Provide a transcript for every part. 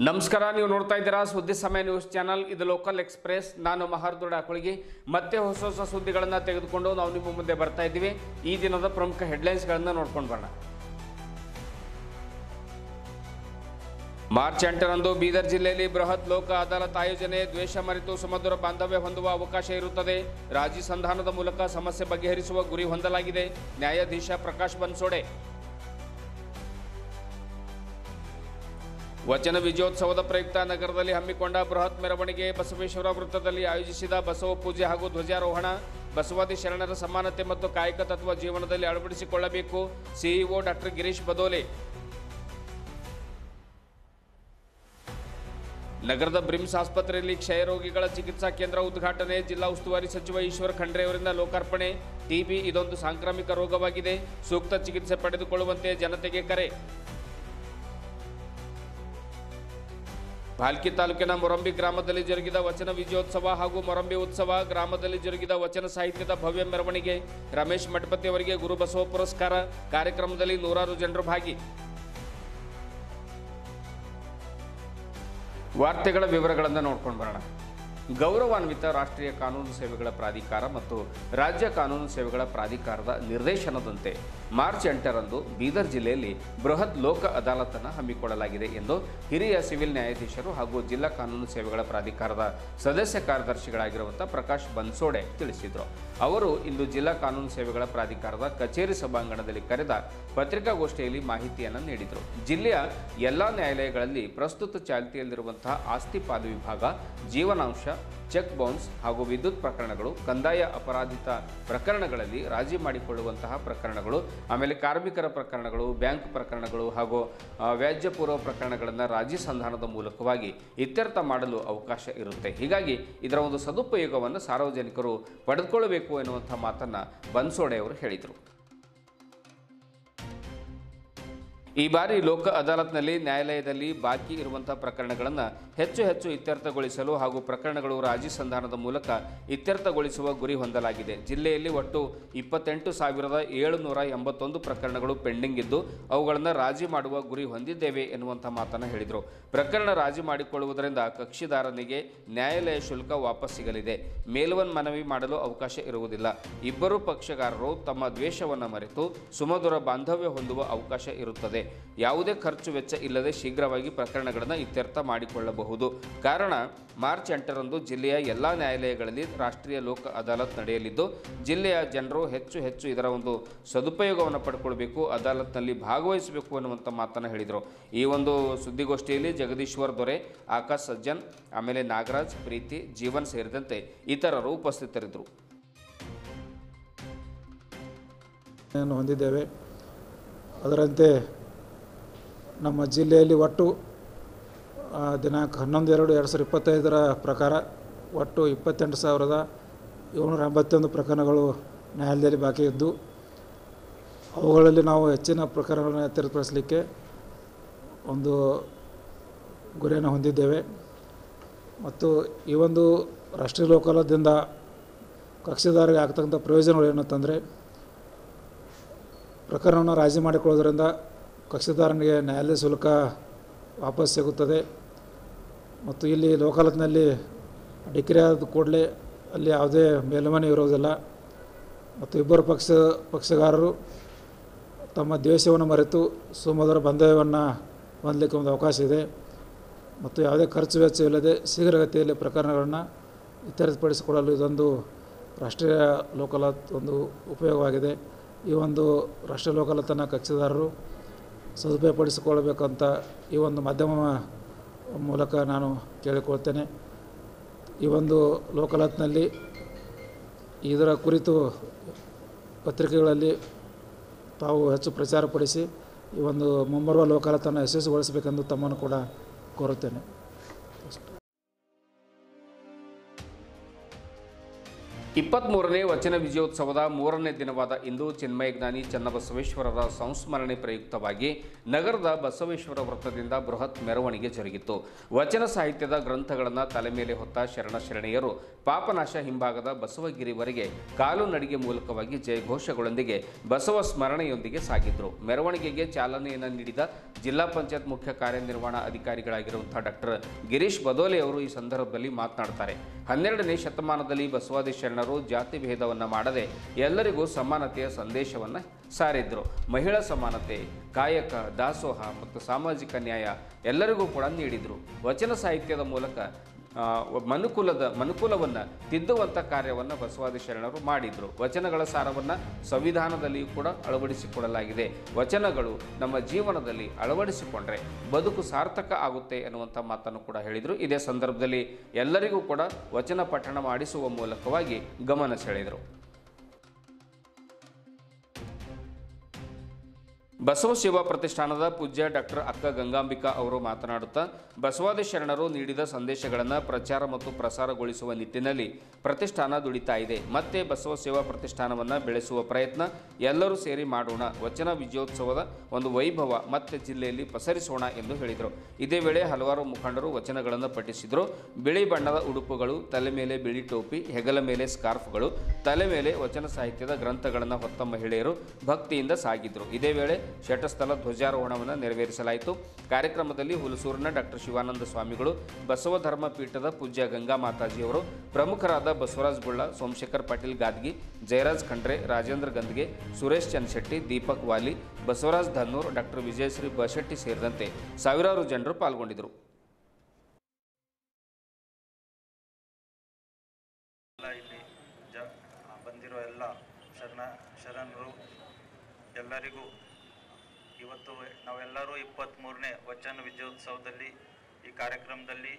ನಮಸ್ಕಾರ, ನೀವು ನೋಡ್ತಾ ಇದ್ದೀರಾ ಸುದ್ದಿ ಸಮಯ ನ್ಯೂಸ್ ಚಾನಲ್. ಇದು ಲೋಕಲ್ ಎಕ್ಸ್ಪ್ರೆಸ್. ನಾನು ಮಹಾರ್ದುಡ ಅಕೊಳಗಿ. ಮತ್ತೆ ಹೊಸ ಸುದ್ದಿಗಳನ್ನು ತೆಗೆದುಕೊಂಡು ನಾವು ನಿಮ್ಮ ಮುಂದೆ ಬರ್ತಾ ಇದ್ದೀವಿ. ಈ ದಿನದ ಪ್ರಮುಖ ಹೆಡ್ಲೈನ್ಸ್ಗಳನ್ನು ನೋಡ್ಕೊಂಡು ಬರೋಣ. ಮಾರ್ಚ್ 8ರಂದು ಬೀದರ್ ಜಿಲ್ಲೆಯಲ್ಲಿ ಬೃಹತ್ ಲೋಕ ಅದಾಲತ್ ಆಯೋಜನೆ. ದ್ವೇಷ ಮರೆತು ಸುಮಧುರ ಬಾಂಧವ್ಯ ಹೊಂದುವ ಅವಕಾಶ ಇರುತ್ತದೆ. ರಾಜಿ ಸಂಧಾನದ ಮೂಲಕ ಸಮಸ್ಯೆ ಬಗೆಹರಿಸುವ ಗುರಿ ಹೊಂದಲಾಗಿದೆ. ನ್ಯಾಯಾಧೀಶ ಪ್ರಕಾಶ್ ಬನ್ಸೋಡೆ. ವಚನ ವಿಜಯೋತ್ಸವದ ಪ್ರಯುಕ್ತ ನಗರದಲ್ಲಿ ಹಮ್ಮಿಕೊಂಡ ಬೃಹತ್ ಮೆರವಣಿಗೆ. ಬಸವೇಶ್ವರ ವೃತ್ತದಲ್ಲಿ ಆಯೋಜಿಸಿದ ಬಸವ ಪೂಜೆ ಹಾಗೂ ಧ್ವಜಾರೋಹಣ. ಬಸವಾದಿ ಶರಣರ ಸಮಾನತೆ ಮತ್ತು ಕಾಯಕ ತತ್ವ ಜೀವನದಲ್ಲಿ ಅಳವಡಿಸಿಕೊಳ್ಳಬೇಕು. CEO doctor Girish Badole. ನಗರದ ಬ್ರಿಮ್ಸ್ ಆಸ್ಪತ್ರೆಯಲ್ಲಿ ಕ್ಷಯರೋಗಿಗಳ ಚಿಕಿತ್ಸಾ ಕೇಂದ್ರ ಉದ್ಘಾಟನೆ. ಜಿಲ್ಲಾ ಉಸ್ತುವಾರಿ ಸಚಿವ ಈಶ್ವರ್ ಖಂಡ್ರೆ ಅವರಿಂದ ಲೋಕಾರ್ಪಣೆ. ಟಿಬಿ ಇದೊಂದು ಸಾಂಕ್ರಾಮಿಕ ರೋಗವಾಗಿದೆ. ಸೂಕ್ತ ಚಿಕಿತ್ಸೆ ಪಡೆದುಕೊಳ್ಳುವಂತೆ ಜನತೆಗೆ ಕರೆ. ಭಾಲ್ಕಿ ತಾಲೂಕಿನ ಮೊರಂಬಿ ಗ್ರಾಮದಲ್ಲಿ ಜರುಗಿದ ವಚನ ವಿಜಯೋತ್ಸವ ಹಾಗೂ ಮೊರಂಬಿ ಉತ್ಸವ. ಗ್ರಾಮದಲ್ಲಿ ಜರುಗಿದ ವಚನ ಸಾಹಿತ್ಯದ ಭವ್ಯ ಮೆರವಣಿಗೆ. ರಮೇಶ್ ಮಠಪತಿ ಅವರಿಗೆ ಗುರುಬಸವ ಪುರಸ್ಕಾರ. ಕಾರ್ಯಕ್ರಮದಲ್ಲಿ ನೂರಾರು ಜನರು ಭಾಗಿ. ವಾರ್ತೆಗಳ ವಿವರಗಳನ್ನು ನೋಡ್ಕೊಂಡು ಬರೋಣ. ಗೌರವಾನ್ವಿತ ರಾಷ್ಟ್ರೀಯ ಕಾನೂನು ಸೇವೆಗಳ ಪ್ರಾಧಿಕಾರ ಮತ್ತು ರಾಜ್ಯ ಕಾನೂನು ಸೇವೆಗಳ ಪ್ರಾಧಿಕಾರದ ನಿರ್ದೇಶನದಂತೆ ಮಾರ್ಚ್ 8ರಂದು ಬೀದರ್ ಜಿಲ್ಲೆಯಲ್ಲಿ ಬೃಹತ್ ಲೋಕ ಅದಾಲತನ್ನು ಹಮ್ಮಿಕೊಳ್ಳಲಾಗಿದೆ ಎಂದು ಹಿರಿಯ ಸಿವಿಲ್ ನ್ಯಾಯಾಧೀಶರು ಹಾಗೂ ಜಿಲ್ಲಾ ಕಾನೂನು ಸೇವೆಗಳ ಪ್ರಾಧಿಕಾರದ ಸದಸ್ಯ ಕಾರ್ಯದರ್ಶಿಗಳಾಗಿರುವಂಥ ಪ್ರಕಾಶ್ ಬನ್ಸೋಡೆ ತಿಳಿಸಿದರು. ಅವರು ಇಂದು ಜಿಲ್ಲಾ ಕಾನೂನು ಸೇವೆಗಳ ಪ್ರಾಧಿಕಾರದ ಕಚೇರಿ ಸಭಾಂಗಣದಲ್ಲಿ ಕರೆದ ಪತ್ರಿಕಾಗೋಷ್ಠಿಯಲ್ಲಿ ಮಾಹಿತಿಯನ್ನು ನೀಡಿದರು. ಜಿಲ್ಲೆಯ ಎಲ್ಲ ನ್ಯಾಯಾಲಯಗಳಲ್ಲಿ ಪ್ರಸ್ತುತ ಚಾಲ್ತಿಯಲ್ಲಿರುವಂತಹ ಆಸ್ತಿ ಪಾಲು ವಿಭಾಗ, ಜೀವನಾಂಶ, ಚೆಕ್ ಬೌನ್ಸ್ ಹಾಗೂ ವಿದ್ಯುತ್ ಪ್ರಕರಣಗಳು, ಕಂದಾಯ ಅಪರಾಧಿತ ಪ್ರಕರಣಗಳಲ್ಲಿ ರಾಜಿ ಮಾಡಿಕೊಳ್ಳುವಂತಹ ಪ್ರಕರಣಗಳು, ಆಮೇಲೆ ಕಾರ್ಮಿಕರ ಪ್ರಕರಣಗಳು, ಬ್ಯಾಂಕ್ ಪ್ರಕರಣಗಳು ಹಾಗೂ ವ್ಯಾಜ್ಯಪೂರ್ವ ಪ್ರಕರಣಗಳನ್ನು ರಾಜಿ ಸಂಧಾನದ ಮೂಲಕವಾಗಿ ಇತ್ಯರ್ಥ ಮಾಡಲು ಅವಕಾಶ ಇರುತ್ತೆ. ಹೀಗಾಗಿ ಇದರ ಒಂದು ಸದುಪಯೋಗವನ್ನು ಸಾರ್ವಜನಿಕರು ಪಡೆದುಕೊಳ್ಳಬೇಕು ಎನ್ನುವಂಥ ಮಾತನ್ನು ಬನ್ಸೋಡೆ ಅವರು ಹೇಳಿದರು. ಈ ಬಾರಿ ಲೋಕ ಅದಾಲತ್ನಲ್ಲಿ ನ್ಯಾಯಾಲಯದಲ್ಲಿ ಬಾಕಿ ಇರುವಂಥ ಪ್ರಕರಣಗಳನ್ನು ಹೆಚ್ಚು ಇತ್ಯರ್ಥಗೊಳಿಸಲು ಹಾಗೂ ಪ್ರಕರಣಗಳು ರಾಜಿ ಸಂಧಾನದ ಮೂಲಕ ಇತ್ಯರ್ಥಗೊಳಿಸುವ ಗುರಿ ಹೊಂದಲಾಗಿದೆ. ಜಿಲ್ಲೆಯಲ್ಲಿ ಒಟ್ಟು 28,781 ಪ್ರಕರಣಗಳು ಪೆಂಡಿಂಗ್ ಇದ್ದು ಅವುಗಳನ್ನು ರಾಜಿ ಮಾಡುವ ಗುರಿ ಹೊಂದಿದ್ದೇವೆ ಎನ್ನುವಂಥ ಮಾತನ್ನು ಹೇಳಿದರು. ಪ್ರಕರಣ ರಾಜಿ ಮಾಡಿಕೊಳ್ಳುವುದರಿಂದ ಕಕ್ಷಿದಾರನಿಗೆ ನ್ಯಾಯಾಲಯ ಶುಲ್ಕ ವಾಪಸ್ ಸಿಗಲಿದೆ. ಮೇಲ್ಮನವಿ ಮಾಡಲು ಅವಕಾಶ ಇರುವುದಿಲ್ಲ. ಇಬ್ಬರು ಪಕ್ಷಗಾರರು ತಮ್ಮ ದ್ವೇಷವನ್ನು ಮರೆತು ಸುಮಧುರ ಬಾಂಧವ್ಯ ಹೊಂದುವ ಅವಕಾಶ ಇರುತ್ತದೆ. ಯಾವುದೇ ಖರ್ಚು ವೆಚ್ಚ ಇಲ್ಲದೆ ಶೀಘ್ರವಾಗಿ ಪ್ರಕರಣಗಳನ್ನು ಇತ್ಯರ್ಥ ಮಾಡಿಕೊಳ್ಳಬಹುದು. ಕಾರಣ ಮಾರ್ಚ್ 8ರಂದು ಜಿಲ್ಲೆಯ ಎಲ್ಲ ನ್ಯಾಯಾಲಯಗಳಲ್ಲಿ ರಾಷ್ಟ್ರೀಯ ಲೋಕ ಅದಾಲತ್ ನಡೆಯಲಿದ್ದು ಜಿಲ್ಲೆಯ ಜನರು ಹೆಚ್ಚು ಇದರ ಒಂದು ಸದುಪಯೋಗವನ್ನು ಪಡ್ಕೊಳ್ಬೇಕು, ಅದಾಲತ್ನಲ್ಲಿ ಭಾಗವಹಿಸಬೇಕು ಅನ್ನುವಂಥ ಮಾತನ್ನು ಹೇಳಿದರು. ಈ ಒಂದು ಸುದ್ದಿಗೋಷ್ಠಿಯಲ್ಲಿ ಜಗದೀಶ್ವರ್ ದೊರೆ, ಆಕಾಶ್ ಸಜ್ಜನ್, ಆಮೇಲೆ ನಾಗರಾಜ್, ಪ್ರೀತಿ, ಜೀವನ್ ಸೇರಿದಂತೆ ಇತರರು ಉಪಸ್ಥಿತರಿದ್ದರು. ಹೊಂದಿದ್ದೇವೆ. ಅದರಂತೆ ನಮ್ಮ ಜಿಲ್ಲೆಯಲ್ಲಿ ಒಟ್ಟು ದಿನಾಂಕ 11/2/2025 ಪ್ರಕಾರ ಒಟ್ಟು 28,781 ಪ್ರಕರಣಗಳು ನ್ಯಾಯಾಲಯದಲ್ಲಿ ಬಾಕಿ ಇದ್ದು ಅವುಗಳಲ್ಲಿ ನಾವು ಹೆಚ್ಚಿನ ಪ್ರಕರಣಗಳನ್ನು ಇತ್ಯರ್ಥಪಡಿಸಲಿಕ್ಕೆ ಒಂದು ಗುರಿಯನ್ನು ಹೊಂದಿದ್ದೇವೆ. ಮತ್ತು ಈ ಒಂದು ರಾಷ್ಟ್ರೀಯ ಲೋಕಾದಾಲತ್ದಿಂದ ಕಕ್ಷಿದಾರರಿಗೆ ಆಗ್ತಕ್ಕಂಥ ಪ್ರಯೋಜನಗಳು ಏನಂತಂದರೆ, ಪ್ರಕರಣವನ್ನು ರಾಜಿ ಮಾಡಿಕೊಳ್ಳೋದ್ರಿಂದ ಕಕ್ಷಿದಾರನಿಗೆ ನ್ಯಾಯಾಲಯ ಶುಲ್ಕ ವಾಪಸ್ ಸಿಗುತ್ತದೆ. ಮತ್ತು ಇಲ್ಲಿ ಲೋಕಾದಾಲತ್ನಲ್ಲಿ ಡಿಕ್ರಿ ಆದ ಕೂಡಲೇ ಅಲ್ಲಿ ಯಾವುದೇ ಮೇಲ್ಮನವಿ ಇರೋದಿಲ್ಲ. ಮತ್ತು ಇಬ್ಬರು ಪಕ್ಷಗಾರರು ತಮ್ಮ ದ್ವೇಷವನ್ನು ಮರೆತು ಸುಮಧುರ ಬಾಂಧವ್ಯವನ್ನು ಹೊಂದಲಿಕ್ಕೆ ಒಂದು ಅವಕಾಶ ಇದೆ. ಮತ್ತು ಯಾವುದೇ ಖರ್ಚು ವೆಚ್ಚವಿಲ್ಲದೆ ಶೀಘ್ರಗತಿಯಲ್ಲಿ ಪ್ರಕರಣಗಳನ್ನು ಇತ್ಯರ್ಥಪಡಿಸಿಕೊಳ್ಳಲು ಇದೊಂದು ರಾಷ್ಟ್ರೀಯ ಲೋಕಾದಾಲತ್ ಒಂದು ಉಪಯೋಗವಾಗಿದೆ. ಈ ಒಂದು ರಾಷ್ಟ್ರೀಯ ಲೋಕಾದಾಲತನ್ನು ಕಕ್ಷಿದಾರರು ಸದುಪಯೋಗಪಡಿಸಿಕೊಳ್ಳಬೇಕಂತ ಈ ಒಂದು ಮಾಧ್ಯಮ ಮೂಲಕ ನಾನು ಕೇಳಿಕೊಳ್ತೇನೆ. ಈ ಒಂದು ಲೋಕಾದಾಲತ್ನಲ್ಲಿ ಇದರ ಕುರಿತು ಪತ್ರಿಕೆಗಳಲ್ಲಿ ತಾವು ಹೆಚ್ಚು ಪ್ರಚಾರಪಡಿಸಿ ಈ ಒಂದು ಮುಂಬರುವ ಲೋಕಾದಾಲತನ್ನು ಯಶಸ್ವಿಗೊಳಿಸಬೇಕೆಂದು ತಮ್ಮನ್ನು ಕೂಡ ಕೋರುತ್ತೇನೆ. 23ನೇ ವಚನ ವಿಜಯೋತ್ಸವದ 3ನೇ ದಿನವಾದ ಇಂದು ಚಿನ್ಮಯ ಜ್ಞಾನಿ ಚನ್ನಬಸವೇಶ್ವರರ ಸಂಸ್ಮರಣೆ ಪ್ರಯುಕ್ತವಾಗಿ ನಗರದ ಬಸವೇಶ್ವರ ವೃತ್ತದಿಂದ ಬೃಹತ್ ಮೆರವಣಿಗೆ ಜರುಗಿತು. ವಚನ ಸಾಹಿತ್ಯದ ಗ್ರಂಥಗಳನ್ನು ತಲೆ ಮೇಲೆ ಹೊತ್ತ ಶರಣ ಶರಣೆಯರು ಪಾಪನಾಶ ಹಿಂಭಾಗದ ಬಸವಗಿರಿವರೆಗೆ ಕಾಲು ನಡಿಗೆ ಮೂಲಕವಾಗಿ ಜಯಘೋಷಗಳೊಂದಿಗೆ ಬಸವ ಸ್ಮರಣೆಯೊಂದಿಗೆ ಸಾಗಿದ್ರು. ಮೆರವಣಿಗೆಗೆ ಚಾಲನೆಯನ್ನು ನೀಡಿದ ಜಿಲ್ಲಾ ಪಂಚಾಯತ್ ಮುಖ್ಯ ಕಾರ್ಯನಿರ್ವಹಣಾ ಅಧಿಕಾರಿಗಳಾಗಿರುವಂತಹ ಡಾಕ್ಟರ್ ಗಿರೀಶ್ ಬದೋಲೆ ಅವರು ಈ ಸಂದರ್ಭದಲ್ಲಿ ಮಾತನಾಡುತ್ತಾರೆ. 12ನೇ ಶತಮಾನದಲ್ಲಿ ಬಸವಾದಿ ಶರಣರು ಜಾತಿ ಭೇದವನ್ನು ಮಾಡದೆ ಎಲ್ಲರಿಗೂ ಸಮಾನತೆಯ ಸಂದೇಶವನ್ನು ಸಾರಿದ್ರು. ಮಹಿಳಾ ಸಮಾನತೆ, ಕಾಯಕ, ದಾಸೋಹ ಮತ್ತು ಸಾಮಾಜಿಕ ನ್ಯಾಯ ಎಲ್ಲರಿಗೂ ಕೂಡ ನೀಡಿದರು. ವಚನ ಸಾಹಿತ್ಯದ ಮೂಲಕ ಮನುಕುಲವನ್ನು ತಿದ್ದುವಂಥ ಕಾರ್ಯವನ್ನು ಬಸವಾದಿ ಶರಣರು ಮಾಡಿದರು. ವಚನಗಳ ಸಾರವನ್ನು ಸಂವಿಧಾನದಲ್ಲಿಯೂ ಕೂಡ ಅಳವಡಿಸಿಕೊಳ್ಳಲಾಗಿದೆ. ವಚನಗಳು ನಮ್ಮ ಜೀವನದಲ್ಲಿ ಅಳವಡಿಸಿಕೊಂಡ್ರೆ ಬದುಕು ಸಾರ್ಥಕ ಆಗುತ್ತೆ ಎನ್ನುವಂಥ ಮಾತನ್ನು ಕೂಡ ಹೇಳಿದರು. ಇದೇ ಸಂದರ್ಭದಲ್ಲಿ ಎಲ್ಲರಿಗೂ ಕೂಡ ವಚನ ಪಠಣ ಮಾಡಿಸುವ ಮೂಲಕವಾಗಿ ಗಮನ ಸೆಳೆದರು. ಬಸವ ಸೇವಾ ಪ್ರತಿಷ್ಠಾನದ ಪೂಜ್ಯ ಡಾಕ್ಟರ್ ಅಕ್ಕ ಗಂಗಾಂಬಿಕಾ ಅವರು ಮಾತನಾಡುತ್ತಾ ಬಸವಾದಿ ಶರಣರು ನೀಡಿದ ಸಂದೇಶಗಳನ್ನು ಪ್ರಚಾರ ಮತ್ತು ಪ್ರಸಾರಗೊಳಿಸುವ ನಿಟ್ಟಿನಲ್ಲಿ ಪ್ರತಿಷ್ಠಾನ ದುಡಿತಾ ಇದೆ. ಮತ್ತೆ ಬಸವ ಸೇವಾ ಪ್ರತಿಷ್ಠಾನವನ್ನು ಬೆಳೆಸುವ ಪ್ರಯತ್ನ ಎಲ್ಲರೂ ಸೇರಿ ಮಾಡೋಣ. ವಚನ ವಿಜಯೋತ್ಸವದ ಒಂದು ವೈಭವ ಮತ್ತೆ ಜಿಲ್ಲೆಯಲ್ಲಿ ಪಸರಿಸೋಣ ಎಂದು ಹೇಳಿದರು. ಇದೇ ವೇಳೆ ಹಲವಾರು ಮುಖಂಡರು ವಚನಗಳನ್ನು ಪಠಿಸಿದರು. ಬಿಳಿ ಬಣ್ಣದ ಉಡುಪುಗಳು, ತಲೆ ಮೇಲೆ ಬಿಳಿ ಟೋಪಿ, ಹೆಗಲ ಮೇಲೆ ಸ್ಕಾರ್ಫ್ಗಳು, ತಲೆ ಮೇಲೆ ವಚನ ಸಾಹಿತ್ಯದ ಗ್ರಂಥಗಳನ್ನು ಹೊತ್ತ ಮಹಿಳೆಯರು ಭಕ್ತಿಯಿಂದ ಸಾಗಿದ್ರು. ಇದೇ ವೇಳೆ ಶಟಸ್ಥಲ ಧ್ವಜಾರೋಹಣವನ್ನು ನೆರವೇರಿಸಲಾಯಿತು. ಕಾರ್ಯಕ್ರಮದಲ್ಲಿ ಹುಲಸೂರಿನ ಡಾಕ್ಟರ್ ಶಿವಾನಂದ ಸ್ವಾಮಿಗಳು, ಬಸವ ಧರ್ಮ ಪೀಠದ ಪೂಜ್ಯ ಗಂಗಾ ಮಾತಾಜಿಯವರು, ಪ್ರಮುಖರಾದ ಬಸವರಾಜ್ ಬುಳ್ಳ, ಸೋಮಶೇಖರ್ ಪಾಟೀಲ್ ಗಾದ್ಗಿ, ಜಯರಾಜ್ ಖಂಡ್ರೆ, ರಾಜೇಂದ್ರ ಗಂದ್ಗೆ, ಸುರೇಶ್ ಚನ್ಶೆಟ್ಟಿ, ದೀಪಕ್ ವಾಲಿ, ಬಸವರಾಜ್ ಧನ್ನೂರ್, ಡಾಕ್ಟರ್ ವಿಜಯಶ್ರೀ ಬಶೆಟ್ಟಿ ಸೇರಿದಂತೆ ಸಾವಿರಾರು ಜನರು ಪಾಲ್ಗೊಂಡಿದ್ದರು. ಬಂದಿರೋ ಎಲ್ಲ ಶರಣರು ಎಲ್ಲರಿಗೂ ಇವತ್ತು ನಾವೆಲ್ಲರೂ 23ನೇ ವಚನ ವಿಜಯೋತ್ಸವದಲ್ಲಿ ಈ ಕಾರ್ಯಕ್ರಮದಲ್ಲಿ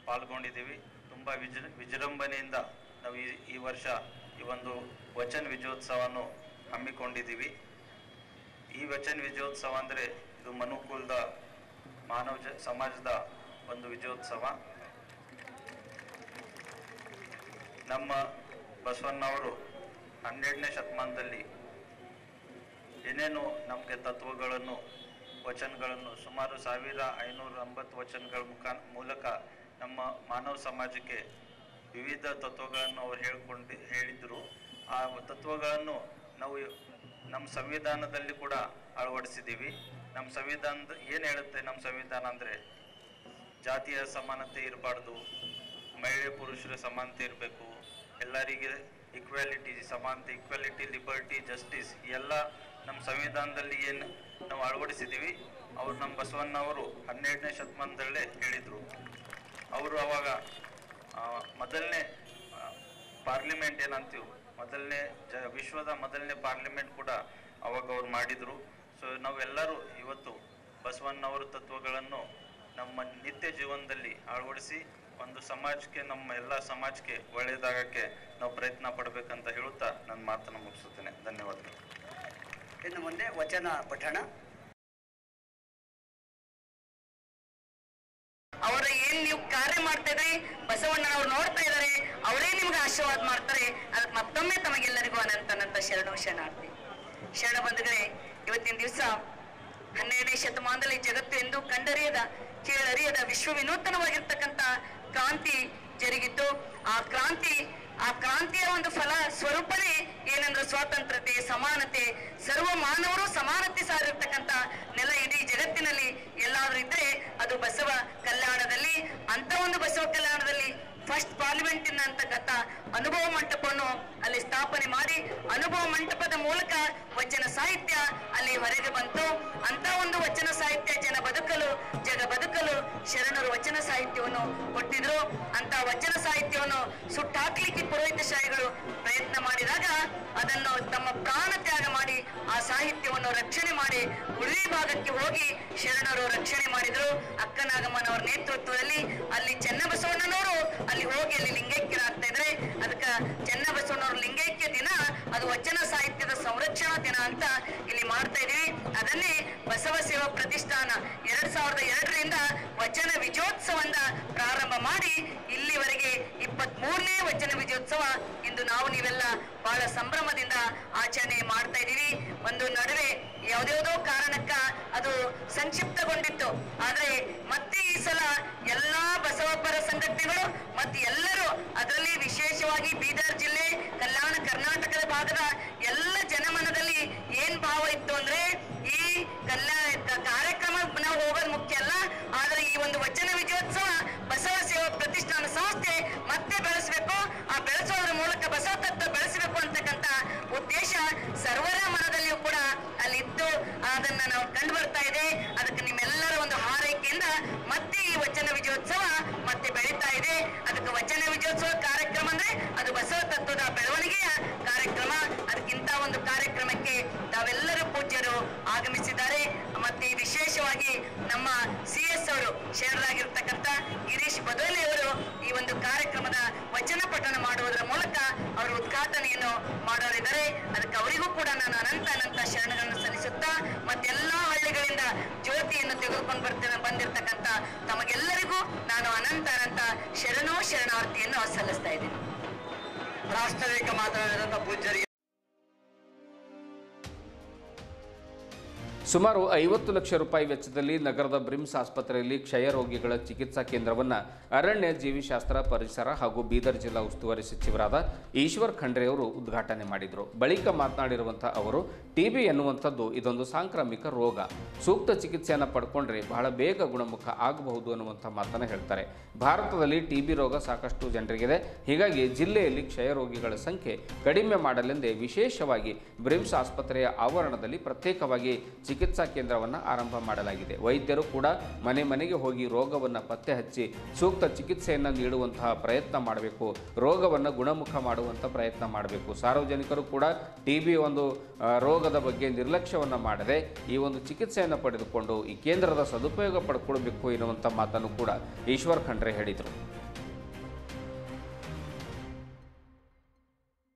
ಪಾಲ್ಗೊಂಡಿದ್ದೀವಿ. ತುಂಬ ವಿಜೃಂಭಣೆಯಿಂದ ನಾವು ಈ ವರ್ಷ ಈ ಒಂದು ವಚನ ವಿಜಯೋತ್ಸವವನ್ನು ಹಮ್ಮಿಕೊಂಡಿದ್ದೀವಿ. ಈ ವಚನ ವಿಜಯೋತ್ಸವ ಅಂದರೆ ಇದು ಮನುಕುಲದ ಸಮಾಜದ ಒಂದು ವಿಜಯೋತ್ಸವ. ನಮ್ಮ ಬಸವಣ್ಣವರು 12ನೇ ಶತಮಾನದಲ್ಲಿ ಏನೇನು ನಮಗೆ ತತ್ವಗಳನ್ನು ವಚನಗಳನ್ನು ಸುಮಾರು 1590 ವಚನಗಳ ಮೂಲಕ ನಮ್ಮ ಮಾನವ ಸಮಾಜಕ್ಕೆ ವಿವಿಧ ತತ್ವಗಳನ್ನು ಅವರು ಹೇಳಿದರು. ಆ ತತ್ವಗಳನ್ನು ನಾವು ನಮ್ಮ ಸಂವಿಧಾನದಲ್ಲಿ ಕೂಡ ಅಳವಡಿಸಿದ್ದೀವಿ. ನಮ್ಮ ಸಂವಿಧಾನದ ಏನು ಹೇಳುತ್ತೆ? ನಮ್ಮ ಸಂವಿಧಾನ ಅಂದರೆ ಜಾತಿಯ ಸಮಾನತೆ ಇರಬಾರ್ದು, ಮಹಿಳೆ ಪುರುಷರ ಸಮಾನತೆ ಇರಬೇಕು, ಎಲ್ಲರಿಗೆ ಈಕ್ವಾಲಿಟಿ, ಸಮಾನತೆ, ಈಕ್ವಾಲಿಟಿ, ಲಿಬರ್ಟಿ, ಜಸ್ಟಿಸ್ ಎಲ್ಲ ನಮ್ಮ ಸಂವಿಧಾನದಲ್ಲಿ ಏನು ನಾವು ಅಳವಡಿಸಿದ್ದೀವಿ. ಅವರು ನಮ್ಮ ಬಸವಣ್ಣವರು 12ನೇ ಶತಮಾನದಲ್ಲೇ ಹೇಳಿದರು. ಅವರು ಅವಾಗ ಮೊದಲನೇ ಪಾರ್ಲಿಮೆಂಟ್ ಏನಂತೀವಿ, ವಿಶ್ವದ ಮೊದಲನೇ ಪಾರ್ಲಿಮೆಂಟ್ ಕೂಡ ಅವಾಗ ಅವ್ರು ಮಾಡಿದರು. ಸೊ ನಾವೆಲ್ಲರೂ ಇವತ್ತು ಬಸವಣ್ಣವರ ತತ್ವಗಳನ್ನು ನಮ್ಮ ನಿತ್ಯ ಜೀವನದಲ್ಲಿ ಅಳವಡಿಸಿ ಒಂದು ಸಮಾಜಕ್ಕೆ, ನಮ್ಮ ಎಲ್ಲ ಸಮಾಜಕ್ಕೆ ಒಳ್ಳೆಯದಾಗಕ್ಕೆ ನಾವು ಪ್ರಯತ್ನ ಪಡಬೇಕಂತ ಹೇಳುತ್ತಾ ನನ್ನ ಮಾತನ್ನು ಮುಗಿಸುತ್ತೇನೆ. ಧನ್ಯವಾದಗಳು. ಇನ್ನು ಮುಂದೆ ವಚನ ಪಠಣ. ಅವರ ಏನ್ ನೀವು ಕಾರ್ಯ ಮಾಡ್ತಾ ಇದ್ರಿ, ಬಸವಣ್ಣನವ್ರು ನೋಡ್ತಾ ಇದ್ದಾರೆ, ಅವರೇ ನಿಮ್ಗೆ ಆಶೀರ್ವಾದ ಮಾಡ್ತಾರೆ. ಅದಕ್ಕೆ ಮತ್ತೊಮ್ಮೆ ತಮಗೆಲ್ಲರಿಗೂ ಅನಂತ ಶರಣಾರ್ಥಿ. ಶರಣ ಬಂಧುಗಳೇ, ಇವತ್ತಿನ ದಿವಸ 12ನೇ ಶತಮಾನದಲ್ಲಿ ಜಗತ್ತು ಎಂದು ಕಂಡರಿಯದ, ಕೇಳರಿಯದ, ವಿಶ್ವ ವಿನೂತನವಾಗಿರ್ತಕ್ಕಂಥ ಕ್ರಾಂತಿ ಜರುಗಿತ್ತು. ಆ ಕ್ರಾಂತಿಯ ಒಂದು ಫಲ ಸ್ವರೂಪನೇ ಏನಂದ್ರೆ ಸ್ವಾತಂತ್ರ್ಯತೆ, ಸಮಾನತೆ, ಸರ್ವ ಮಾನವರು ಸಮಾನತೆ ಸಾರಿರ್ತಕ್ಕಂಥ ನೆಲ ಇಡೀ ಜಗತ್ತಿನಲ್ಲಿ ಎಲ್ಲಾದ್ರೂ ಇದ್ರೆ ಅದು ಬಸವ ಕಲ್ಯಾಣದಲ್ಲಿ. ಅಂತ ಒಂದು ಬಸವ ಕಲ್ಯಾಣದಲ್ಲಿ ಫಸ್ಟ್ ಪಾರ್ಲಿಮೆಂಟ್ ಅಂತಕ್ಕಂಥ ಅನುಭವ ಮಂಟಪವನ್ನು ಅಲ್ಲಿ ಸ್ಥಾಪನೆ ಮಾಡಿ, ಅನುಭವ ಮಂಟಪದ ಮೂಲಕ ವಚನ ಸಾಹಿತ್ಯ ಅಲ್ಲಿ ಹೊರಗೆ ಬಂತು. ಅಂತ ಒಂದು ವಚನ ಸಾಹಿತ್ಯ ಜಗ ಬದುಕಲು ಶರಣರು ವಚನ ಸಾಹಿತ್ಯವನ್ನು ಕೊಟ್ಟಿದ್ರು. ಅಂತ ವಚನ ಸಾಹಿತ್ಯವನ್ನು ಸುಟ್ಟಾಕ್ಲಿಕ್ಕೆ ಪುರೋಹಿತಶಾಹಿಗಳು ಪ್ರಯತ್ನ ಮಾಡಿದಾಗ ಅದನ್ನು ತಮ್ಮ ಪ್ರಾಣ ತ್ಯಾಗ ಮಾಡಿ ಆ ಸಾಹಿತ್ಯವನ್ನು ರಕ್ಷಣೆ ಮಾಡಿ ಉಳಿವಿ ಭಾಗಕ್ಕೆ ಹೋಗಿ ಶರಣರು ರಕ್ಷಣೆ ಮಾಡಿದ್ರು. ಅಕ್ಕನಾಗಮ್ಮನವರ ನೇತೃತ್ವದಲ್ಲಿ ಅಲ್ಲಿ ಚನ್ನಬಸವಣ್ಣನವರು ಅಲ್ಲಿ ಹೋಗಿ ಅಲ್ಲಿ ಲಿಂಗೈಕ್ಯರಾಗ್ತಾ ಇದ್ರೆ ಅದಕ್ಕೆ ಚನ್ನಬಸವಣ್ಣವ್ರ ಲಿಂಗೈಕ್ಯ ದಿನ ಅದು ವಚನ ಸಾಹಿತ್ಯದ ಸಂರಕ್ಷಣಾ ದಿನ ಅಂತ ಇಲ್ಲಿ ಮಾಡ್ತಾ ಇದೀವಿ. ಅದನ್ನೇ ಬಸವ ಸೇವಾ ಪ್ರತಿಷ್ಠಾನ 2002ರಿಂದ ವಚನ ವಿಜಯೋತ್ಸವದಿಂದ ಪ್ರಾರಂಭ ಮಾಡಿ ಇಲ್ಲಿವರೆಗೆ 23ನೇ ವಚನ ವಿಜಯೋತ್ಸವ ಇಂದು ನಾವು ನೀವೆಲ್ಲ ಬಹಳ ಸಂಭ್ರಮದಿಂದ ಆಚರಣೆ ಮಾಡ್ತಾ ಇದ್ದೀವಿ. ಒಂದು ನಡುವೆ ಯಾವುದ್ಯಾವುದೋ ಕಾರಣಕ್ಕ ಅದು ಸಂಕ್ಷಿಪ್ತಗೊಂಡಿತ್ತು. ಆದ್ರೆ ಮತ್ತೆ ಈ ಸಲ ಎಲ್ಲಾ ಬಸವಪ್ಪರ ಸಂಘಟನೆಗಳು ಮತ್ತು ಎಲ್ಲರೂ, ಅದರಲ್ಲಿ ವಿಶೇಷವಾಗಿ ಬೀದರ್ ಜಿಲ್ಲೆ, ಕಲ್ಯಾಣ ಕರ್ನಾಟಕದ ಭಾಗದ ಎಲ್ಲ ಜನಮನದಲ್ಲಿ ಏನ್ ಭಾವ ಇತ್ತು ಅಂದ್ರೆ, ಈ ಕಾರ್ಯಕ್ರಮ ನಾವು ಹೋಗೋದು ಮುಖ್ಯ ಅಲ್ಲ, ಆದ್ರೆ ಈ ಒಂದು ವಚನ ವಿಜಯೋತ್ಸವ ಬಸವ ಸೇವಾ ಪ್ರತಿಷ್ಠಾನ ಸಂಸ್ಥೆ ಮತ್ತೆ ಬೆಳೆಸಬೇಕು, ಆ ಬೆಳೆಸೋದ್ರ ಮೂಲಕ ಬಸವ ತತ್ವ ಬೆಳೆಸಬೇಕು ಅಂತಕ್ಕಂಥ ಉದ್ದೇಶ ಸರ್ವರ ಮನದಲ್ಲಿಯೂ ಕೂಡ ಅಲ್ಲಿದ್ದು ಅದನ್ನ ನಾವು ಕಂಡು ಬರ್ತಾ ಇದೆ. ಅದಕ್ಕೆ ನಿಮ್ಮೆಲ್ಲರ ಒಂದು ಹಾರೈಕೆಯಿಂದ ಮತ್ತೆ ಈ ವಚನ ವಿಜಯೋತ್ಸವ ಮತ್ತೆ ಬೆಳೀತಾ ಇದೆ. ಅದಕ್ಕೆ ವಚನ ವಿಜಯೋತ್ಸವ ಕಾರ್ಯಕ್ರಮ ಅಂದ್ರೆ ಅದು ಬಸವ ತತ್ವದ ಬೆಳವಣಿಗೆಯ ಕಾರ್ಯಕ್ರಮ. ಅದಕ್ಕಿಂತ ಒಂದು ಕಾರ್ಯಕ್ರಮಕ್ಕೆ ತಾವೆಲ್ಲರೂ ಪೂಜ್ಯರು ಆಗಮಿಸಿದ್ದಾರೆ. ಮತ್ತೆ ವಿಶೇಷವಾಗಿ ನಮ್ಮ CS ಅವರು ಶರಣರಾಗಿರ್ತಕ್ಕಂಥ ಗಿರೀಶ್ ಬದೋಲೆ ಅವರು ಈ ಒಂದು ಕಾರ್ಯಕ್ರಮದ ವಚನ ಪಠಣ ಮಾಡುವುದರ ಮೂಲಕ ಅವರು ಉದ್ಘಾಟನೆಯನ್ನು ಮಾಡೋರಿದ್ದಾರೆ. ಅದಕ್ಕೆ ಅವರಿಗೂ ಕೂಡ ನಾನು ಅನಂತ ಶರಣಗಳನ್ನು ಸಲ್ಲಿಸುತ್ತಾ, ಮತ್ತೆಲ್ಲಾ ಹಳ್ಳಿಗಳಿಂದ ಜ್ಯೋತಿಯನ್ನು ತೆಗೆದುಕೊಂಡು ಬಂದಿರತಕ್ಕಂಥ ತಮಗೆಲ್ಲರಿಗೂ ನಾನು ಅನಂತ ಶರಣಾರ್ಥಿಯನ್ನು ಸಲ್ಲಿಸ್ತಾ ಇದ್ದೇನೆ. ಪ್ರಾಸ್ತಾವಿಕ ಮಾತನಾಡಿದಂಥ ಪೂಜ್ಯರಿಗೆ ಸುಮಾರು 50 ಲಕ್ಷ ರೂಪಾಯಿ ವೆಚ್ಚದಲ್ಲಿ ನಗರದ ಬ್ರಿಮ್ಸ್ ಆಸ್ಪತ್ರೆಯಲ್ಲಿ ಕ್ಷಯ ರೋಗಿಗಳ ಚಿಕಿತ್ಸಾ ಕೇಂದ್ರವನ್ನು ಅರಣ್ಯ ಜೀವಿಶಾಸ್ತ್ರ, ಪರಿಸರ ಹಾಗೂ ಬೀದರ್ ಜಿಲ್ಲಾ ಉಸ್ತುವಾರಿ ಸಚಿವರಾದ ಈಶ್ವರ್ ಖಂಡ್ರೆ ಅವರು ಉದ್ಘಾಟನೆ ಮಾಡಿದರು. ಬಳಿಕ ಮಾತನಾಡಿರುವಂಥ ಅವರು, TB ಎನ್ನುವಂಥದ್ದು ಇದೊಂದು ಸಾಂಕ್ರಾಮಿಕ ರೋಗ, ಸೂಕ್ತ ಚಿಕಿತ್ಸೆಯನ್ನು ಪಡ್ಕೊಂಡ್ರೆ ಬಹಳ ಬೇಗ ಗುಣಮುಖ ಆಗಬಹುದು ಅನ್ನುವಂಥ ಮಾತನ್ನು ಹೇಳ್ತಾರೆ. ಭಾರತದಲ್ಲಿ TB ರೋಗ ಸಾಕಷ್ಟು ಜನರಿಗಿದೆ, ಹೀಗಾಗಿ ಜಿಲ್ಲೆಯಲ್ಲಿ ಕ್ಷಯ ರೋಗಿಗಳ ಸಂಖ್ಯೆ ಕಡಿಮೆ ಮಾಡಲೆಂದೇ ವಿಶೇಷವಾಗಿ ಬ್ರಿಮ್ಸ್ ಆಸ್ಪತ್ರೆಯ ಆವರಣದಲ್ಲಿ ಪ್ರತ್ಯೇಕವಾಗಿ ಚಿಕಿತ್ಸಾ ಕೇಂದ್ರವನ್ನು ಆರಂಭ ಮಾಡಲಾಗಿದೆ. ವೈದ್ಯರು ಕೂಡ ಮನೆ ಮನೆಗೆ ಹೋಗಿ ರೋಗವನ್ನು ಪತ್ತೆ ಹಚ್ಚಿ ಸೂಕ್ತ ಚಿಕಿತ್ಸೆಯನ್ನು ನೀಡುವಂತಹ ಪ್ರಯತ್ನ ಮಾಡಬೇಕು, ರೋಗವನ್ನು ಗುಣಮುಖ ಮಾಡುವಂಥ ಪ್ರಯತ್ನ ಮಾಡಬೇಕು. ಸಾರ್ವಜನಿಕರು ಕೂಡ TB ಒಂದು ರೋಗದ ಬಗ್ಗೆ ನಿರ್ಲಕ್ಷ್ಯವನ್ನು ಮಾಡದೆ ಈ ಒಂದು ಚಿಕಿತ್ಸೆಯನ್ನು ಪಡೆದುಕೊಂಡು ಈ ಕೇಂದ್ರದ ಸದುಪಯೋಗ ಪಡ್ಕೊಳ್ಬೇಕು ಎನ್ನುವಂಥ ಮಾತನ್ನು ಕೂಡ ಈಶ್ವರ್ ಖಂಡ್ರೆ ಹೇಳಿದರು.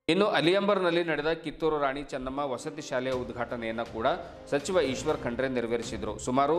ಇನ್ನು ಅಲಿಯಂಬರ್ನಲ್ಲಿ ನಡೆದ ಕಿತ್ತೂರು ರಾಣಿ ಚೆನ್ನಮ್ಮ ವಸತಿ ಶಾಲೆಯ ಉದ್ಘಾಟನೆಯನ್ನು ಕೂಡ ಸಚಿವ ಈಶ್ವರ್ ಖಂಡ್ರೆ ನೆರವೇರಿಸಿದರು. ಸುಮಾರು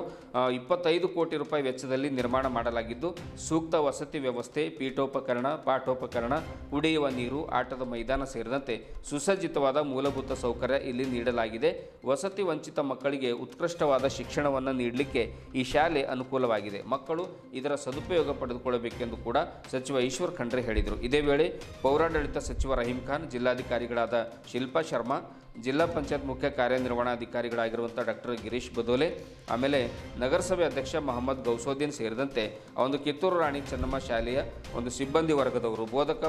25 ಕೋಟಿ ರೂಪಾಯಿ ವೆಚ್ಚದಲ್ಲಿ ನಿರ್ಮಾಣ ಮಾಡಲಾಗಿದ್ದು, ಸೂಕ್ತ ವಸತಿ ವ್ಯವಸ್ಥೆ, ಪೀಠೋಪಕರಣ, ಪಾಠೋಪಕರಣ, ಕುಡಿಯುವ ನೀರು, ಆಟದ ಮೈದಾನ ಸೇರಿದಂತೆ ಸುಸಜ್ಜಿತವಾದ ಮೂಲಭೂತ ಸೌಕರ್ಯ ಇಲ್ಲಿ ನೀಡಲಾಗಿದೆ. ವಸತಿ ವಂಚಿತ ಮಕ್ಕಳಿಗೆ ಉತ್ಕೃಷ್ಟವಾದ ಶಿಕ್ಷಣವನ್ನು ನೀಡಲಿಕ್ಕೆ ಈ ಶಾಲೆ ಅನುಕೂಲವಾಗಿದೆ. ಮಕ್ಕಳು ಇದರ ಸದುಪಯೋಗ ಪಡೆದುಕೊಳ್ಳಬೇಕೆಂದು ಕೂಡ ಸಚಿವ ಈಶ್ವರ್ ಖಂಡ್ರೆ ಹೇಳಿದರು. ಇದೇ ವೇಳೆ ಪೌರಾಡಳಿತ ಸಚಿವ ರಹೀಂ ಖಾನ್, ಜಿಲ್ಲಾಧಿಕಾರಿಗಳಾದ ಶಿಲ್ಪಾ ಶರ್ಮಾ, ಜಿಲ್ಲಾ ಪಂಚಾಯತ್ ಮುಖ್ಯ ಕಾರ್ಯನಿರ್ವಹಣಾಧಿಕಾರಿಗಳಾಗಿರುವಂಥ ಡಾಕ್ಟರ್ ಗಿರೀಶ್ ಬದೋಲೆ, ಆಮೇಲೆ ನಗರಸಭೆ ಅಧ್ಯಕ್ಷ ಮೊಹಮ್ಮದ್ ಗೌಸೋದ್ದೀನ್ ಸೇರಿದಂತೆ ಒಂದು ಕಿತ್ತೂರು ರಾಣಿ ಚೆನ್ನಮ್ಮ ಶಾಲೆಯ ಒಂದು ಸಿಬ್ಬಂದಿ ವರ್ಗದವರು,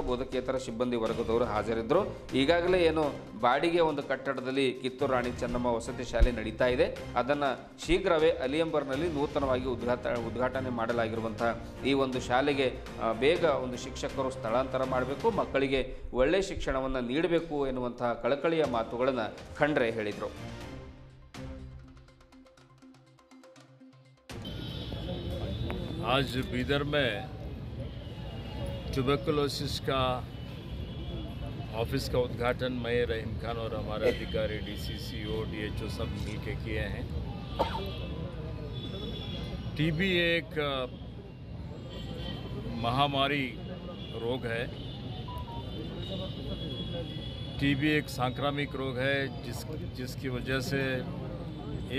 ಬೋಧಕೇತರ ಸಿಬ್ಬಂದಿ ವರ್ಗದವರು ಹಾಜರಿದ್ದರು. ಈಗಾಗಲೇ ಏನು ಬಾಡಿಗೆ ಒಂದು ಕಟ್ಟಡದಲ್ಲಿ ಕಿತ್ತೂರು ರಾಣಿ ಚೆನ್ನಮ್ಮ ವಸತಿ ಶಾಲೆ ನಡೀತಾ ಇದೆ, ಅದನ್ನು ಶೀಘ್ರವೇ ಅಲಿಯಂಬರ್ನಲ್ಲಿ ನೂತನವಾಗಿ ಉದ್ಘಾಟನೆ ಮಾಡಲಾಗಿರುವಂಥ ಈ ಒಂದು ಶಾಲೆಗೆ ಬೇಗ ಒಂದು ಶಿಕ್ಷಕರು ಸ್ಥಳಾಂತರ ಮಾಡಬೇಕು, ಮಕ್ಕಳಿಗೆ ಒಳ್ಳೆಯ ಶಿಕ್ಷಣವನ್ನು ನೀಡಬೇಕು ಎನ್ನುವಂತಹ ಕಳಕಳಿಯ ಮಾತುಗಳನ್ನು ಖಂಡ್ರೆ ಹೇಳಿದರು. आज बीदर में ट्यूबरकुलोसिस का ऑफिस का उद्घाटन मैं, रहीम खान और हमारे अधिकारी DCCO, DHO सब मिलके किए हैं। TB एक महामारी रोग है। TB एक सांक्रामिक रोग है जिसकी वजह से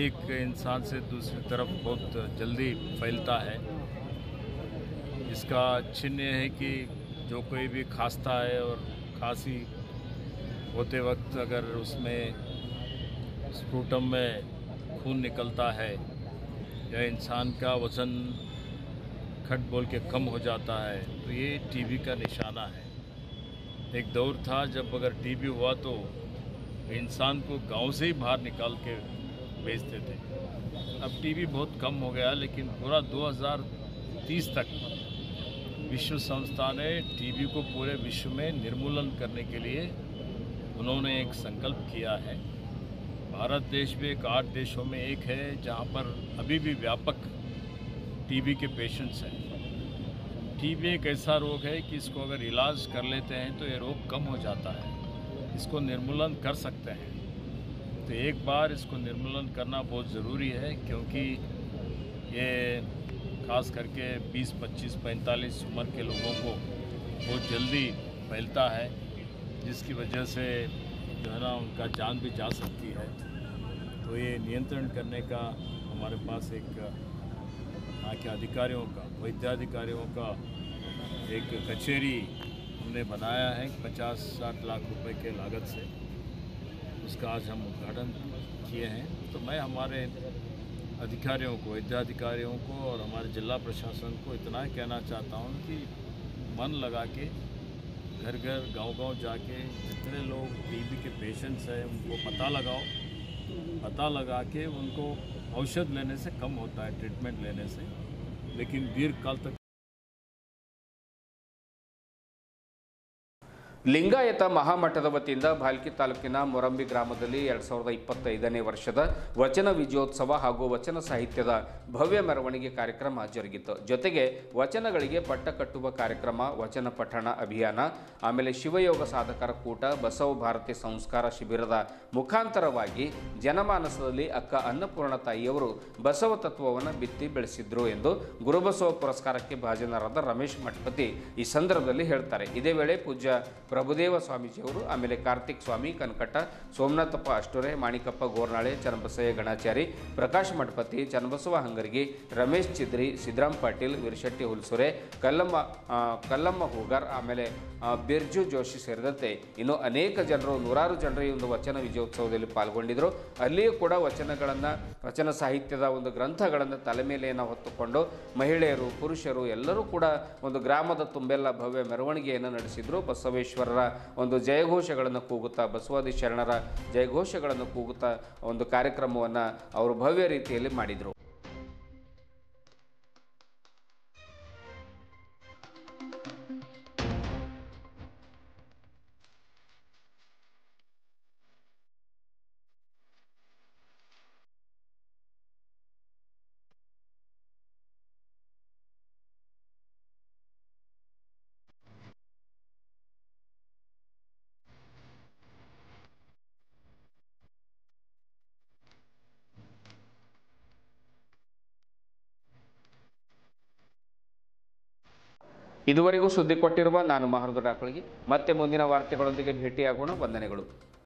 एक इंसान से दूसरी तरफ बहुत जल्दी फैलता है। इसका चिन्ह है कि जो कोई भी खांसता है और खांसी होते वक्त अगर उसमें स्पूटम में खून निकलता है या इंसान का वज़न खट बोल के कम हो जाता है तो ये TB का निशाना है। एक दौर था जब अगर TB हुआ तो इंसान को गांव से ही बाहर निकाल के बेचते थे। अब TB बहुत कम हो गया, लेकिन पूरा 2030 तक विश्व संस्था ने TB को पूरे विश्व में निर्मूलन करने के लिए उन्होंने एक संकल्प किया है। भारत देश में 8 देशों में एक है जहां पर अभी भी व्यापक TB के पेशेंट्स हैं। TB एक ऐसा रोग है कि इसको अगर इलाज कर लेते हैं तो ये रोग कम हो जाता है, इसको निर्मूलन कर सकते हैं। तो एक बार इसको निर्मूलन करना बहुत ज़रूरी है, क्योंकि ये खास करके 20, 25, 45 उम्र के लोगों को बहुत जल्दी फैलता है, जिसकी वजह से जो है ना उनका जान भी जा सकती है। तो ये नियंत्रण करने का हमारे पास एक यहाँ के अधिकारियों का, वैद्याधिकारियों का एक कचहरी हमने बनाया है 50-60 लाख रुपए के लागत से। उसका आज हम उद्घाटन किए हैं। तो मैं हमारे अधिकारियों को, वैद्याधिकारियों को और हमारे जिला प्रशासन को इतना ही कहना चाहता हूँ कि मन लगा के घर घर, गांव-गांव जाके जितने लोग टीबी के पेशेंट्स हैं उनको पता लगाओ। पता लगा के उनको औषध लेने से कम होता है, ट्रीटमेंट लेने से, लेकिन दीर्घकाल तक ಲಿಂಗಾಯತ ಮಹಾಮಠದ ವತಿಯಿಂದ ಭಾಲ್ಕಿ ತಾಲೂಕಿನ ಮೊರಂಬಿ ಗ್ರಾಮದಲ್ಲಿ 2025ನೇ ವರ್ಷದ ವಚನ ವಿಜಯೋತ್ಸವ ಹಾಗೂ ವಚನ ಸಾಹಿತ್ಯದ ಭವ್ಯ ಮೆರವಣಿಗೆ ಕಾರ್ಯಕ್ರಮ ಜರುಗಿತು. ಜೊತೆಗೆ ವಚನಗಳಿಗೆ ಪಟ್ಟ ಕಟ್ಟುವ ಕಾರ್ಯಕ್ರಮ, ವಚನ ಪಠಣ ಅಭಿಯಾನ, ಆಮೇಲೆ ಶಿವಯೋಗ ಸಾಧಕರ ಕೂಟ, ಬಸವ ಭಾರತಿ ಸಂಸ್ಕಾರ ಶಿಬಿರದ ಮುಖಾಂತರವಾಗಿ ಜನಮಾನಸದಲ್ಲಿ ಅಕ್ಕ ಅನ್ನಪೂರ್ಣ ತಾಯಿಯವರು ಬಸವ ತತ್ವವನ್ನು ಬಿತ್ತಿ ಬೆಳೆಸಿದ್ರು ಎಂದು ಗುರುಬಸವ ಪುರಸ್ಕಾರಕ್ಕೆ ಭಾಜನರಾದ ರಮೇಶ್ ಮಠಪತಿ ಈ ಸಂದರ್ಭದಲ್ಲಿ ಹೇಳ್ತಾರೆ. ಇದೇ ವೇಳೆ ಪೂಜ್ಯ ಪ್ರಭುದೇವ ಸ್ವಾಮೀಜಿಯವರು, ಆಮೇಲೆ ಕಾರ್ತಿಕ್ ಸ್ವಾಮಿ ಕನಕಟ್ಟ, ಸೋಮನಾಥಪ್ಪ ಅಷ್ಟುರೆ, ಮಾಣಿಕಪ್ಪ ಗೋರ್ನಾಳೆ, ಚನ್ನಬಸಯ್ಯ ಗಣಾಚಾರಿ, ಪ್ರಕಾಶ್ ಮಠಪತಿ, ಚನ್ನಬಸವ ಹಂಗರ್ಗಿ, ರಮೇಶ್ ಚಿದ್ರಿ, ಸಿದ್ದರಾಮ್ ಪಾಟೀಲ್, ವೀರಶೆಟ್ಟಿ ಹುಲ್ಸುರೆ, ಕಲ್ಲಮ್ಮ ಹೂಗಾರ್, ಆಮೇಲೆ ಬಿರ್ಜು ಜೋಶಿ ಸೇರಿದಂತೆ ಇನ್ನೂ ಅನೇಕ ಜನರು, ನೂರಾರು ಜನರು ಈ ಒಂದು ವಚನ ವಿಜಯೋತ್ಸವದಲ್ಲಿ ಪಾಲ್ಗೊಂಡಿದ್ದರು. ಅಲ್ಲಿಯೂ ಕೂಡ ವಚನ ಸಾಹಿತ್ಯದ ಒಂದು ಗ್ರಂಥಗಳನ್ನು ತಲೆ ಮೇಲೆಯನ್ನು ಹೊತ್ತುಕೊಂಡು ಮಹಿಳೆಯರು, ಪುರುಷರು ಎಲ್ಲರೂ ಕೂಡ ಒಂದು ಗ್ರಾಮದ ತುಂಬೆಲ್ಲ ಭವ್ಯ ಮೆರವಣಿಗೆಯನ್ನು ನಡೆಸಿದರು. ಬಸವೇಶ್ವರರ ಒಂದು ಜಯಘೋಷಗಳನ್ನು ಕೂಗುತ್ತಾ, ಬಸವಾದಿ ಶರಣರ ಜಯಘೋಷಗಳನ್ನು ಕೂಗುತ್ತಾ ಒಂದು ಕಾರ್ಯಕ್ರಮವನ್ನು ಅವರು ಭವ್ಯ ರೀತಿಯಲ್ಲಿ ಮಾಡಿದರು. ಇದುವರೆಗೂ ಸುದ್ದಿ ಕೊಟ್ಟಿರುವ ನಾನು ಮಹರ್ದು ಡಾಕಳಗಿ. ಮತ್ತೆ ಮುಂದಿನ ವಾರ್ತೆಗಳೊಂದಿಗೆ ಭೇಟಿಯಾಗೋಣ. ವಂದನೆಗಳು.